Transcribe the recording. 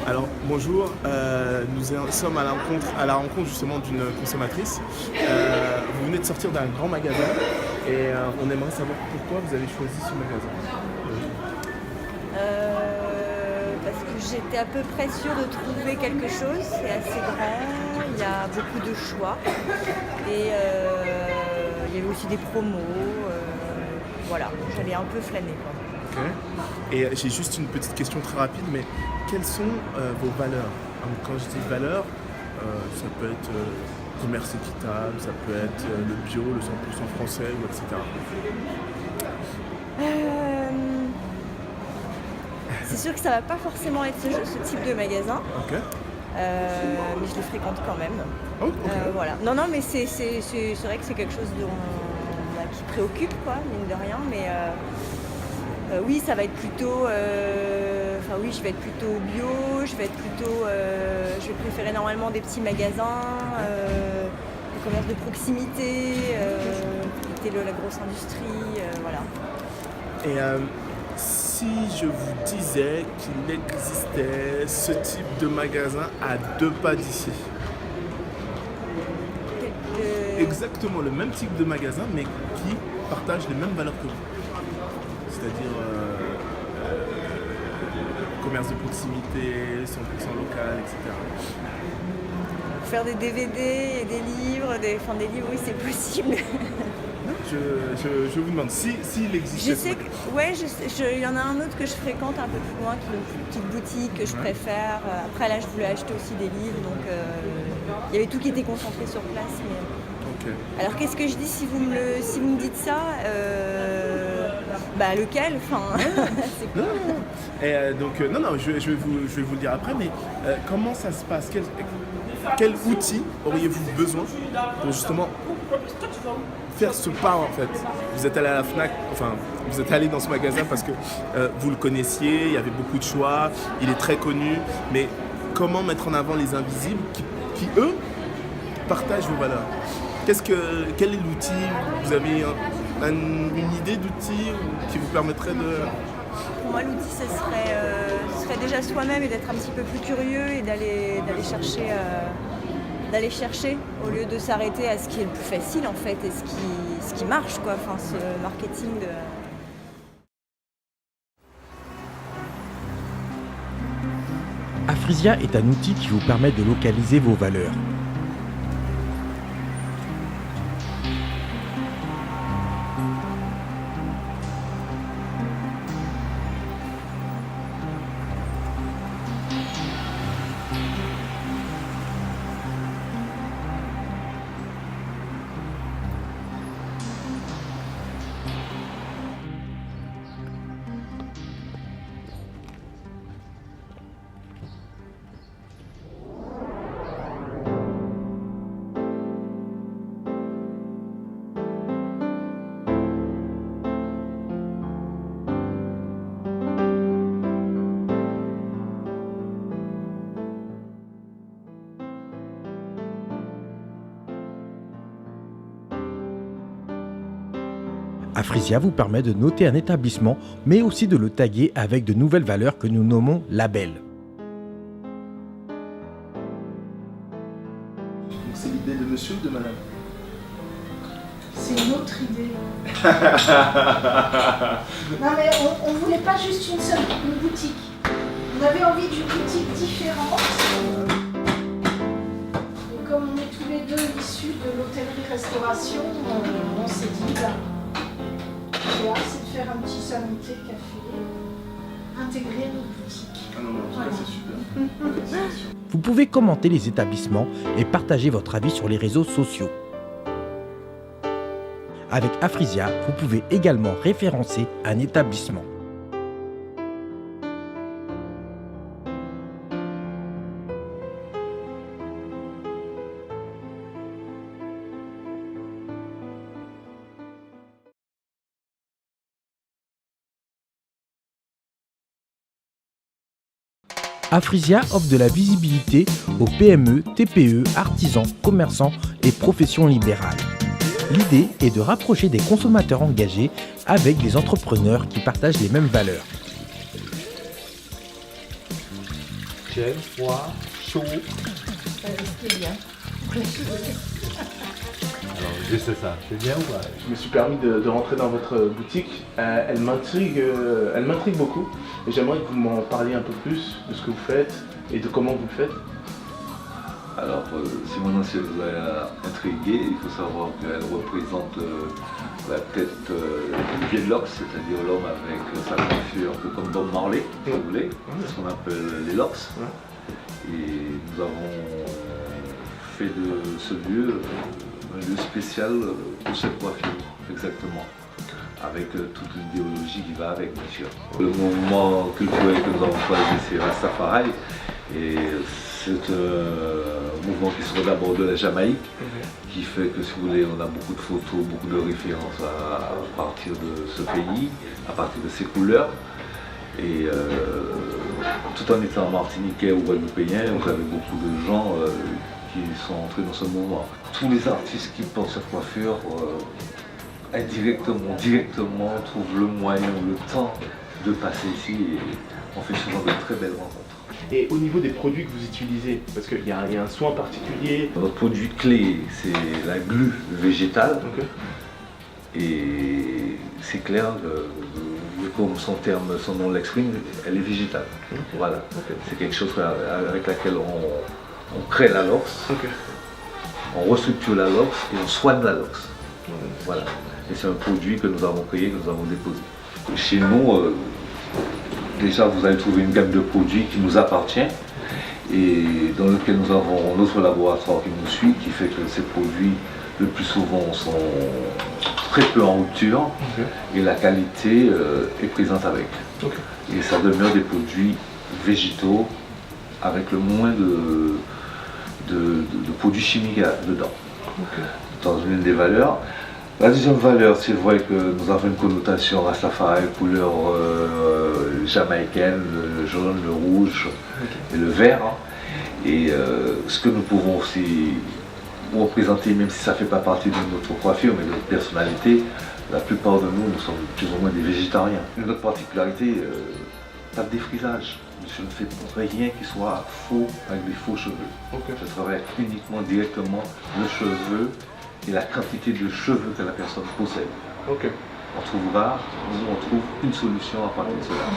Alors bonjour, sommes à la rencontre justement d'une consommatrice. Vous venez de sortir d'un grand magasin et on aimerait savoir pourquoi vous avez choisi ce magasin. Parce que j'étais à peu près sûre de trouver quelque chose. C'est assez grand, il y a beaucoup de choix et il y avait aussi des promos. Voilà, j'allais un peu flâner, quoi. Ok. Et j'ai juste une petite question très rapide, mais quelles sont vos valeurs? Quand je dis valeurs, ça peut être commerce équitable, ça peut être le bio, le 100% français, ou etc. C'est sûr que ça va pas forcément être ce type de magasin, Ok. mais je les fréquente quand même. Oh, ok. Voilà. Non, mais c'est vrai que c'est quelque chose qui préoccupe, quoi, mine de rien, mais oui, ça va être plutôt. Oui, je vais être plutôt bio, je vais préférer normalement des petits magasins, le commerce de proximité, éviter la grosse industrie, voilà. Et si je vous disais qu'il existait ce type de magasin à 2 pas d'ici? Exactement le même type de magasin, mais qui partage les mêmes valeurs que vous. C'est-à-dire commerce de proximité, 100% local, etc. Faire des DVD et des livres, des livres, oui, c'est possible. Je vous demande s'il existe. Je sais il y en a un autre que je fréquente un peu plus loin, qui est une plus petite boutique que je préfère. Après là, je voulais acheter aussi des livres, donc il y avait tout qui était concentré sur place. Mais... Ok. Alors qu'est-ce que je dis si vous me dites ça lequel? Enfin, c'est quoi? Non, je vais vous le dire après, mais comment ça se passe? Quel outil auriez-vous besoin pour justement faire ce pas en fait? Vous êtes allé à la Fnac, vous êtes allé dans ce magasin parce que vous le connaissiez, il y avait beaucoup de choix, il est très connu, mais comment mettre en avant les invisibles qui eux, partagent vos valeurs? Quel est l'outil? Vous avez une idée d'outil qui vous permettrait de... Pour moi, l'outil, ce serait déjà soi-même et d'être un petit peu plus curieux et d'aller chercher au lieu de s'arrêter à ce qui est le plus facile en fait et ce qui marche, quoi. Enfin, ce marketing de... Afrisia est un outil qui vous permet de localiser vos valeurs. Afrisia vous permet de noter un établissement, mais aussi de le taguer avec de nouvelles valeurs que nous nommons labels. Donc c'est l'idée de monsieur ou de madame? C'est une autre idée. Non mais on voulait pas juste une boutique. On avait envie d'une boutique différente. Et comme on est tous les deux issus de l'hôtellerie-restauration, on s'est dit, l'idéal c'est de faire un petit samité café, intégrer nos boutiques. Ah non, en tout cas, c'est super. Vous pouvez commenter les établissements et partager votre avis sur les réseaux sociaux. Avec Afrisia, vous pouvez également référencer un établissement. Afrisia offre de la visibilité aux PME, TPE, artisans, commerçants et professions libérales. L'idée est de rapprocher des consommateurs engagés avec des entrepreneurs qui partagent les mêmes valeurs. Michel, froid, chaud. Ce qui est bien. Alors, juste ça, c'est bien ou pas? Je me suis permis de rentrer dans votre boutique. Elle m'intrigue beaucoup. Et j'aimerais que vous m'en parliez un peu plus de ce que vous faites et de comment vous le faites. Alors, si mon ancien vous a intrigué, il faut savoir qu'elle représente la tête du vieil locks, c'est-à-dire l'homme avec sa coiffure un peu comme Bob Marley, si vous voulez. C'est ce qu'on appelle les locks. Et nous avons fait de ce lieu un lieu spécial pour cette coiffure, exactement. Avec toute l'idéologie qui va avec, bien sûr. Le mouvement culturel que nous avons choisi, c'est Rastafari. Et c'est un mouvement qui sort d'abord de la Jamaïque, qui fait que, si vous voulez, on a beaucoup de photos, beaucoup de références à partir de ce pays, à partir de ses couleurs. Et tout en étant martiniquais ou guadeloupéen, vous avez beaucoup de gens qui sont entrés dans ce mouvement. Tous les artistes qui portent cette coiffure, indirectement, directement, trouvent le moyen ou le temps de passer ici et on fait souvent de très belles rencontres. Et au niveau des produits que vous utilisez, parce qu'il y a un soin particulier. Notre produit clé, c'est la glu végétale. Et c'est clair, comme son nom l'exprime, elle est végétale. Voilà. C'est quelque chose avec laquelle on crée la lox, on restructure la lox et on soigne la lox. Voilà. Et c'est un produit que nous avons créé, que nous avons déposé. Chez nous, déjà vous allez trouver une gamme de produits qui nous appartient et dans lequel nous avons notre laboratoire qui nous suit, qui fait que ces produits le plus souvent sont très peu en rupture et la qualité est présente avec. Et ça demeure des produits végétaux avec le moins de produits chimiques dedans. Dans une des valeurs. La deuxième valeur, c'est vrai que nous avons une connotation Rastafari, couleur jamaïcaine, le jaune, le rouge et le vert. Et ce que nous pouvons aussi représenter, même si ça ne fait pas partie de notre coiffure, mais de notre personnalité, la plupart de nous sommes plus ou moins des végétariens. Notre particularité, pas de défrisage. Je ne fais rien qui soit faux avec des faux cheveux. Je travaille uniquement directement le cheveu et la quantité de cheveux que la personne possède. On trouve rare, nous on trouve une solution à partir de cela.